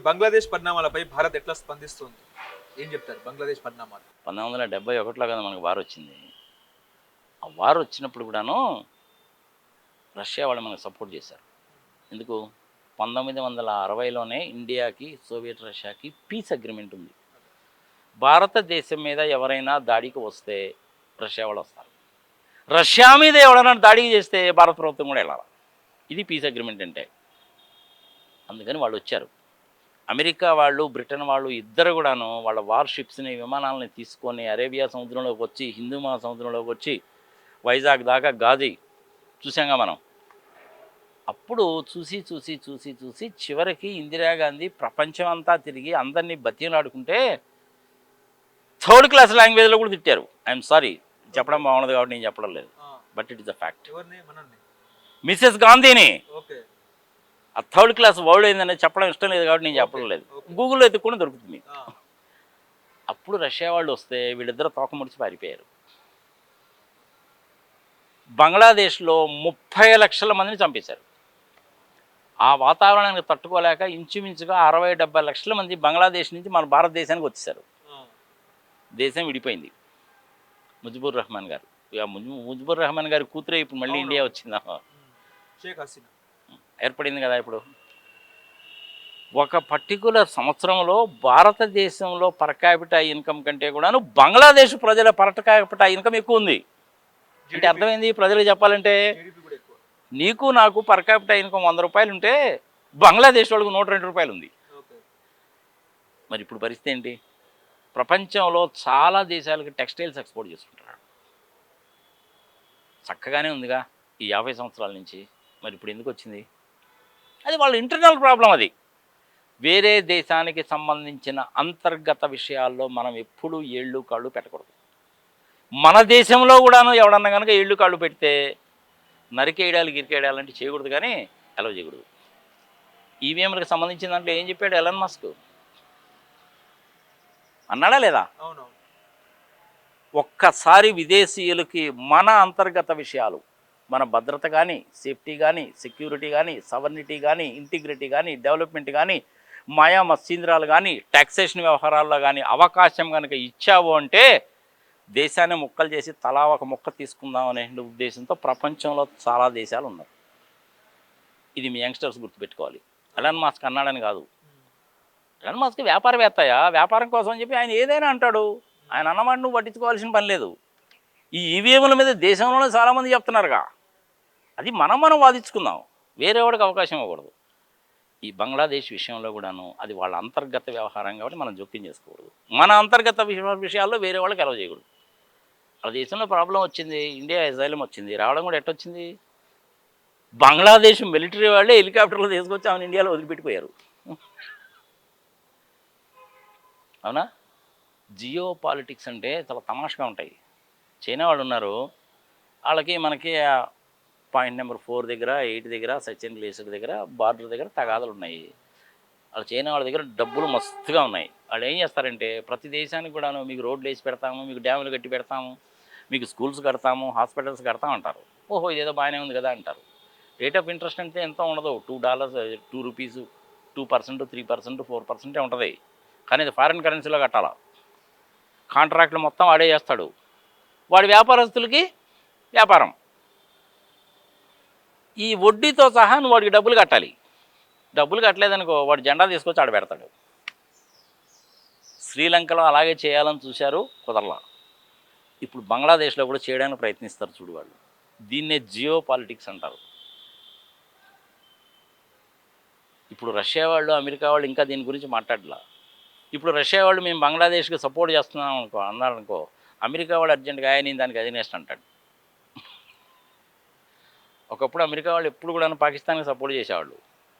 బంగ్లాదేశ్ పరిణామాలపై భారత్ ఎట్లా స్పందిస్తుంది? ఏం చెప్తారు బంగ్లాదేశ్ పరిణామాలు? 1971లో కదా మనకు వార్ వచ్చింది. ఆ వార్ వచ్చినప్పుడు కూడాను రష్యా వాళ్ళు మనకు సపోర్ట్ చేశారు. ఎందుకు? 1960లోనే ఇండియాకి, సోవియట్ రష్యాకి పీస్ అగ్రిమెంట్ ఉంది. భారతదేశం మీద ఎవరైనా దాడికి వస్తే రష్యా వాళ్ళు వస్తారు. రష్యా మీద ఎవరైనా దాడికి చేస్తే భారత ప్రభుత్వం కూడా వెళ్ళాలి. ఇది పీస్ అగ్రిమెంట్ అంటే. అందుకని వాళ్ళు వచ్చారు. అమెరికా వాళ్ళు, బ్రిటన్ వాళ్ళు ఇద్దరు కూడాను వాళ్ళ వార్ షిప్స్ని, విమానాలని తీసుకొని అరేబియా సముద్రంలోకి వచ్చి, హిందూ మహాసముద్రంలోకి వచ్చి, వైజాగ్ దాకా గాజీ చూసాంగా మనం. అప్పుడు చూసి చివరికి ఇందిరాగాంధీ ప్రపంచం అంతా తిరిగి అందరినీ బతిలాడుకుంటే థర్డ్ క్లాస్ లాంగ్వేజ్లో కూడా తిట్టారు. ఐఎమ్ సారీ, చెప్పడం బాగుండదు కాబట్టి నేను చెప్పడం లేదు, but it is the fact. Mrs గాంధీని ఆ థర్డ్ క్లాస్ వర్డ్ ఏందనేది చెప్పడం ఇష్టం లేదు కాబట్టి నేను చెప్పడం లేదు. గూగుల్లో ఎత్తుక్కుని దొరుకుతుంది మీకు. అప్పుడు రష్యా వాళ్ళు వస్తే వీళ్ళిద్దరు తోక ముడిచి పారిపోయారు. బంగ్లాదేశ్లో 30 లక్షల మందిని చంపేశారు. ఆ వాతావరణానికి తట్టుకోలేక ఇంచుమించుగా 60-70 లక్షల మంది బంగ్లాదేశ్ నుంచి మన భారతదేశానికి వచ్చేసారు. దేశం విడిపోయింది. ముజిబుర్ రెహమాన్ గారు, ముజిబుర్ రెహమాన్ గారి కూతురే ఇప్పుడు మళ్ళీ ఇండియా వచ్చిందా, ఏర్పడింది కదా. ఇప్పుడు ఒక పర్టికులర్ సంవత్సరంలో భారతదేశంలో పర్ క్యాపిటా ఇన్కమ్ కంటే కూడాను బంగ్లాదేశ్ ప్రజల పర్ క్యాపిటా ఇన్కమ్ ఎక్కువ ఉంది. అంటే అర్థమైంది ప్రజలకు చెప్పాలంటే, నీకు నాకు పర్ క్యాపిటా ఇన్కమ్ 100 రూపాయలు ఉంటే బంగ్లాదేశ్ వాళ్ళకు 102 రూపాయలు ఉంది. మరి ఇప్పుడు పరిస్థితి ఏంటి? ప్రపంచంలో చాలా దేశాలకు టెక్స్టైల్స్ ఎక్స్పోర్ట్ చేసుకుంటున్నాడు. చక్కగానే ఉందిగా ఈ 50 సంవత్సరాల నుంచి. మరి ఇప్పుడు ఎందుకు వచ్చింది? అది వాళ్ళ ఇంటర్నల్ ప్రాబ్లం. అది వేరే దేశానికి సంబంధించిన అంతర్గత విషయాల్లో మనం ఎప్పుడూ ఏళ్ళు కాళ్ళు పెట్టకూడదు. మన దేశంలో కూడాను ఎవడన్నా కనుక ఏళ్ళు కాళ్ళు పెడితే నరికేయడాలు గిరికేయడాలు అంటే చేయకూడదు, కానీ అలౌ చేయకూడదు. ఈవీఎంలకు సంబంధించిన దాంట్లో ఏం చెప్పాడు ఎలన్ మస్క్? అన్నాడా లేదా? ఒక్కసారి విదేశీయులకి మన అంతర్గత విషయాలు, మన భద్రత కానీ, సేఫ్టీ కానీ, సెక్యూరిటీ కానీ, సవర్నిటీ కానీ, ఇంటిగ్రిటీ కానీ, డెవలప్మెంట్ కానీ, మాయా మత్స్యంద్రాలు కానీ, ట్యాక్సేషన్ వ్యవహారాల్లో కానీ అవకాశం కనుక ఇచ్చావు అంటే దేశాన్ని ముక్కలు చేసి తలా ఒక ముక్క తీసుకుందాం అనే ఉద్దేశంతో ప్రపంచంలో చాలా దేశాలు ఉన్నాయి. ఇది మీ యంగ్స్టర్స్ గుర్తుపెట్టుకోవాలి. ఎలన్ మస్క్ అన్నాడని కాదు. ఎలన్ మస్క్ వ్యాపారవేత్తయా, వ్యాపారం కోసం అని చెప్పి ఆయన ఏదైనా అంటాడు. ఆయన అన్నమాట నువ్వు పట్టించుకోవాల్సిన పని లేదు. ఈ ఈవీఎంల మీద దేశంలోనే చాలామంది చెప్తున్నారుగా, అది మనం వాదించుకుందాం, వేరే వాడికి అవకాశం ఇవ్వకూడదు. ఈ బంగ్లాదేశ్ విషయంలో కూడాను అది వాళ్ళ అంతర్గత వ్యవహారం కాబట్టి మనం జోక్యం చేసుకోకూడదు. మన అంతర్గత విషయాల్లో వేరే వాళ్ళకి అలౌ చేయకూడదు. వాళ్ళ దేశంలో ప్రాబ్లం వచ్చింది, ఇండియా అసైలం వచ్చింది, రావడం కూడా ఎట్టొచ్చింది? బంగ్లాదేశ్ మిలిటరీ వాళ్ళే హెలికాప్టర్లో తీసుకొచ్చి ఆమెను ఇండియాలో వదిలిపెట్టిపోయారు. అవునా? జియో పాలిటిక్స్ అంటే చాలా తమాషగా ఉంటాయి. చైనా వాళ్ళు ఉన్నారు, వాళ్ళకి మనకి పాయింట్ నెంబర్ 4 దగ్గర, 8 దగ్గర, సచిన్ గ్లేసియర్ దగ్గర, బార్డర్ దగ్గర తగాదాలు ఉన్నాయి. వాళ్ళ చైనా వాళ్ళ దగ్గర డబ్బులు మస్తుగా ఉన్నాయి. వాళ్ళు ఏం చేస్తారంటే ప్రతి దేశానికి కూడాను మీకు రోడ్లు వేసి పెడతాము, మీకు డ్యాములు కట్టి పెడతాము, మీకు స్కూల్స్ కడతాము, హాస్పిటల్స్ కడతాం అంటారు. ఓహో ఇదేదో బాగానే ఉంది కదా అంటారు. రేట్ ఆఫ్ ఇంట్రెస్ట్ అంటే ఎంత ఉండదు, $2, ₹2, 2%, 3%, 4% ఉంటుంది. కానీ అది ఫారిన్ కరెన్సీలో కట్టాలా. కాంట్రాక్ట్లు మొత్తం వాడే చేస్తాడు. వాడి వ్యాపారస్తులకి వ్యాపారం. ఈ వడ్డీతో సహా నువ్వు వాడికి డబ్బులు కట్టాలి. డబ్బులు కట్టలేదనుకో వాడు జెండా తీసుకొచ్చి ఆడ పెడతాడు. శ్రీలంకలో అలాగే చేయాలని చూశారు, కుదరలా. ఇప్పుడు బంగ్లాదేశ్లో కూడా చేయడానికి ప్రయత్నిస్తారు చూడు వాళ్ళు. దీన్నే జియో పాలిటిక్స్ అంటారు. ఇప్పుడు రష్యా వాళ్ళు, అమెరికా వాళ్ళు ఇంకా దీని గురించి మాట్లాడలా. ఇప్పుడు రష్యా వాళ్ళు మేము బంగ్లాదేశ్కి సపోర్ట్ చేస్తున్నాం అన్నారనుకో, అమెరికా వాళ్ళు అర్జెంటుగా నేను దానికి అగెన్స్ట్ అంటాడు. ఒకప్పుడు అమెరికా వాళ్ళు ఎప్పుడు కూడా పాకిస్తాన్కి సపోర్ట్ చేసేవాళ్ళు.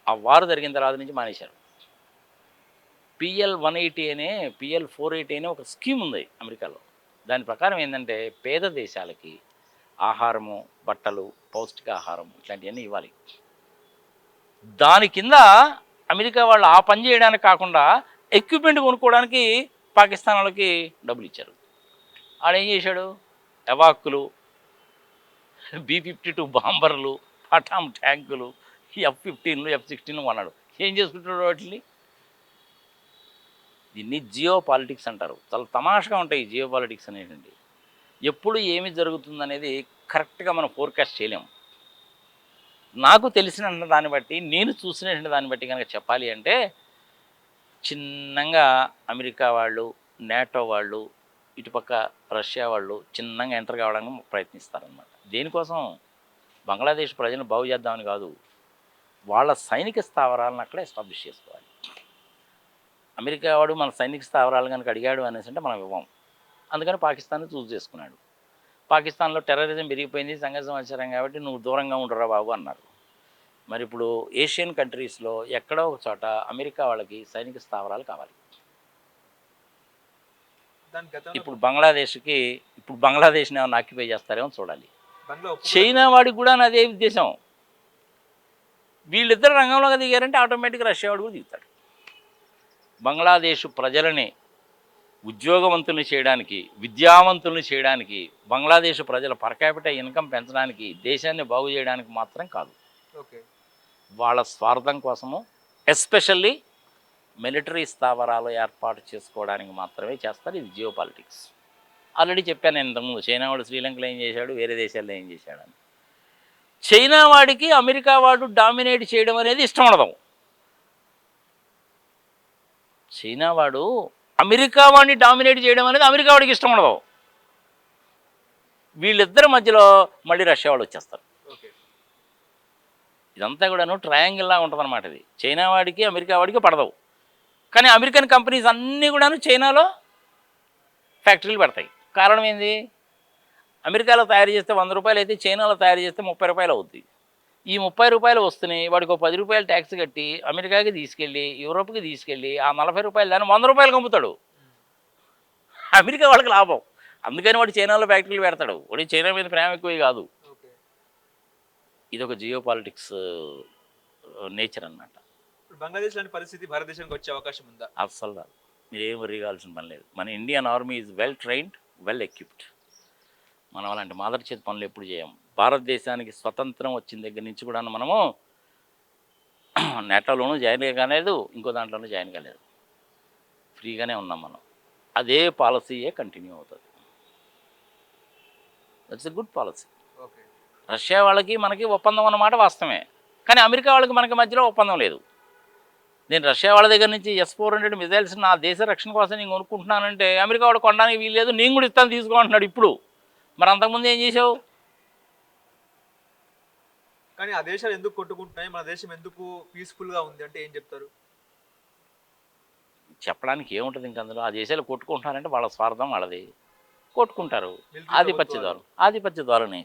ఆ వారు జరిగిన తర్వాత నుంచి మానేశారు. PL 180 అనే, PL 480 అనే ఒక స్కీమ్ ఉంది అమెరికాలో. దాని ప్రకారం ఏంటంటే పేద దేశాలకి ఆహారము, బట్టలు, పౌష్టికాహారం ఇట్లాంటివన్నీ ఇవ్వాలి. దాని కింద అమెరికా వాళ్ళు ఆ పని చేయడానికి కాకుండా ఎక్విప్మెంట్ కొనుక్కోవడానికి పాకిస్తాన్ వాళ్ళకి డబ్బులు ఇచ్చారు. ఆడేం చేశాడు? ఎవాక్కులు, B-52 బాంబర్లు, పటాం ట్యాంకులు, F-15లు, F-16లు కొన్నాడు. ఏం చేసుకుంటాడు వాటిని? దీన్ని జియో పాలిటిక్స్ అంటారు. చాలా తమాషగా ఉంటాయి ఈ జియో పాలిటిక్స్ అనేటువంటి. ఎప్పుడు ఏమి జరుగుతుందనేది కరెక్ట్గా మనం ఫోర్కాస్ట్ చేయలేము. నాకు తెలిసిన దాన్ని బట్టి, నేను చూసినటువంటి దాన్ని బట్టి కనుక చెప్పాలి అంటే, చిన్నగా అమెరికా వాళ్ళు, నాటో వాళ్ళు, ఇటుపక్క రష్యా వాళ్ళు చిన్నగా ఎంటర్ కావడానికి ప్రయత్నిస్తారనమాట. దేనికోసం? బంగ్లాదేశ్ ప్రజలను బాగు చేద్దామని కాదు, వాళ్ళ సైనిక స్థావరాలను అక్కడ ఎస్టాబ్లిష్ చేసుకోవాలి. అమెరికా వాడు మన సైనిక స్థావరాలు కనుక అడిగాడు అనేసి అంటే మనం ఇవ్వం. అందుకని పాకిస్తాన్ చూస్ చేసుకున్నాడు. పాకిస్తాన్లో టెర్రరిజం పెరిగిపోయింది, సంఘ సమాచారం కాబట్టి నువ్వు దూరంగా ఉండరా బాబు అన్నారు. మరి ఇప్పుడు ఏషియన్ కంట్రీస్లో ఎక్కడో ఒక చోట అమెరికా వాళ్ళకి సైనిక స్థావరాలు కావాలి. దాని గతంలో ఇప్పుడు బంగ్లాదేశ్ని ఏమైనా ఆక్యుపై చేస్తారేమో చూడాలి. బంగ్లా ఒప్పుకోలేదు. చైనా వాడికి కూడా అదే ఉద్దేశం. వీళ్ళిద్దరు రంగంలోకి దిగారంటే ఆటోమేటిక్గా రష్యా వాడు కూడా దిగుతాడు. బంగ్లాదేశ్ ప్రజలని ఉద్యోగవంతుల్ని చేయడానికి, విద్యావంతుల్ని చేయడానికి, బంగ్లాదేశ్ ప్రజల పర్ క్యాపిటల్ ఇన్కమ్ పెంచడానికి, దేశాన్ని బాగు చేయడానికి మాత్రం కాదు. ఓకే. వాళ్ళ స్వార్థం కోసము, ఎస్పెషల్లీ మిలిటరీ స్థావరాలు ఏర్పాటు చేసుకోవడానికి మాత్రమే చేస్తారు. ఇది జియో పాలిటిక్స్. ఆల్రెడీ చెప్పాను నేను ఇంతకుముందు, చైనా వాడు శ్రీలంకలో ఏం చేశాడు, వేరే దేశాల్లో ఏం చేశాడని. చైనా వాడికి అమెరికా వాడు డామినేట్ చేయడం అనేది ఇష్టం ఉండదు. చైనా వాడు అమెరికా వాడిని డామినేట్ చేయడం అనేది అమెరికా వాడికి ఇష్టం ఉండదు. వీళ్ళిద్దరి మధ్యలో మళ్ళీ రష్యా వాళ్ళు వచ్చేస్తారు. ఓకే. ఇదంతా కూడాను ట్రయాంగిల్లా ఉంటుంది అనమాట. ఇది చైనా వాడికి అమెరికా వాడికి పడదు. కానీ అమెరికన్ కంపెనీస్ అన్నీ కూడాను చైనాలో ఫ్యాక్టరీలు పెడతాయి. కారణం ఏంది? అమెరికాలో తయారు చేస్తే 100 రూపాయలు అయితే చైనాలో తయారు చేస్తే 30 రూపాయలు అవుతుంది. ఈ 30 రూపాయలు వస్తున్నాయి, వాడికి 10 రూపాయలు ట్యాక్స్ కట్టి అమెరికాకి తీసుకెళ్ళి, యూరోప్కి తీసుకెళ్ళి ఆ 40 రూపాయలు దాన్ని 100 రూపాయలు అమ్ముతాడు. అమెరికా వాళ్ళకి లాభం. అందుకని వాడు చైనాలో ఫ్యాక్టరీలు పెడతాడు. వాడి చైనా మీద ప్రేమ ఎక్కువ కాదు. ఓకే. ఇది ఒక జియో పాలిటిక్స్ నేచర్ అన్నమాట. ఇప్పుడు బంగ్లాదేశ్ లాంటి పరిస్థితి భారతదేశానికి వచ్చే అవకాశం ఉందా? అస్సలు రాదు. మీరేం వర్రీ కావాల్సిన పని లేదు. మన Indian army is well trained, well equipped. మనం అలాంటి మాదర్ చేతి పనులు ఎప్పుడు చేయం. భారతదేశానికి స్వతంత్రం వచ్చిన దగ్గర నుంచి కూడా మనము నేటోలోనూ జాయిన్ కాలేదు, ఇంకో దాంట్లోనూ జాయిన్ కాలేదు. ఫ్రీగానే ఉన్నాం మనం. అదే పాలసీయే కంటిన్యూ అవుతుంది. That's a good policy. Okay. Russia వాళ్ళకి మనకి ఒప్పందం అన్నమాట వాస్తవమే. కానీ అమెరికా వాళ్ళకి మనకి మధ్యలో ఒప్పందం లేదు. నేను రష్యా వాళ్ళ దగ్గర నుంచి S-400 మిజైల్స్ నా దేశ రక్షణ కోసం నేను కొనుక్కుంటున్నానంటే అమెరికా వాడు కొనడానికి వీల్లేదు, నేను కూడా ఇస్తాను తీసుకో అంటున్నాడు ఇప్పుడు. మరి అంతకుముందు ఏం చేసావు? కానీ ఆ దేశాలు ఎందుకు కొట్టుకుంటున్నాయి, మన దేశం ఎందుకు పీస్ఫుల్గా ఉంది అంటే ఏం చెప్తారు? చెప్పడానికి ఏముంటుంది ఇంక అందులో? ఆ దేశాలు కొట్టుకుంటున్నారంటే వాళ్ళ స్వార్థం వాళ్ళది, కొట్టుకుంటారు. మిలిటరీ ఆధిపత్య ప్రభుత్వాలు. ధోరణి.